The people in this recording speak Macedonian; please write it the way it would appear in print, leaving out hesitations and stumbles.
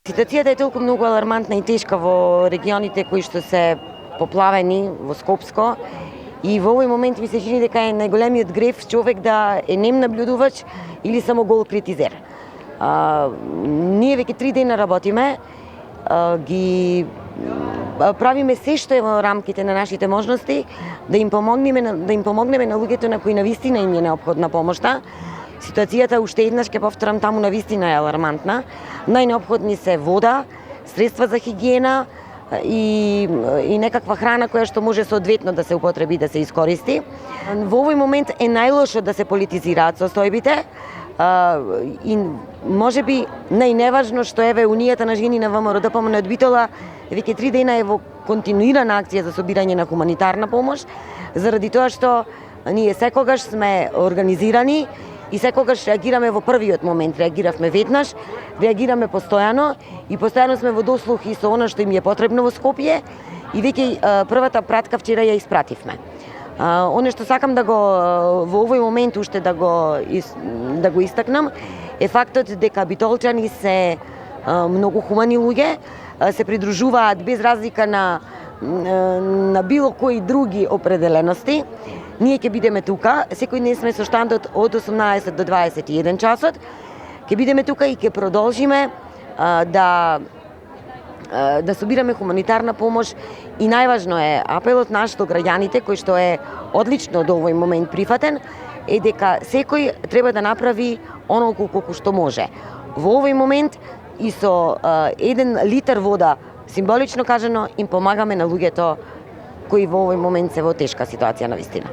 Ситуацијата е толку многу алармантна и тешка во регионите кои што се поплавени во Скопско и во овој момент ми се чини дека е најголемиот греф човек да е нем наблюдувач или само гол критизер. Ние веќе 3 дена работиме, ги правиме се што е во рамките на нашите можности да им помогнеме на луѓето на кои навистина им е неопходна помошта. Ситуацијата уште еднаш ќе повторам таму навистина е алармантна. Најнеопходни се вода, средства за хигиена и некаква храна која што може соодветно да се употреби да се искористи. Во овој момент е најлошо да се политизираат состојбите и можеби најневажно што еве Унијата на жени на ВМРО ДПМН од Битола веќе 3 дена е во континуирана акција за собирање на хуманитарна помош, заради тоа што ние секогаш сме организирани и секогаш реагираме во првиот момент. Реагиравме веднаш, реагираме постојано и постојано сме во дослух и со она што им е потребно во Скопје и веќе првата пратка вчера ја испративме. Оно што сакам да го во овој момент уште да го истакнам е фактот дека битолчани се многу хумани луѓе, се придружуваат без разлика на било кои други определености. Ние ќе бидеме тука, секој ден сме со штандот од 18 до 21 часот. Ќе бидеме тука и ќе продолжиме да собираме хуманитарна помош и најважно е апелот наш до граѓаните кој што е одлично до овој момент прифатен е дека секој треба да направи онолку колку што може. Во овој момент и со 1 литар вода, символично кажано, им помагаме на луѓето кои во овој момент се во тешка ситуација навистина.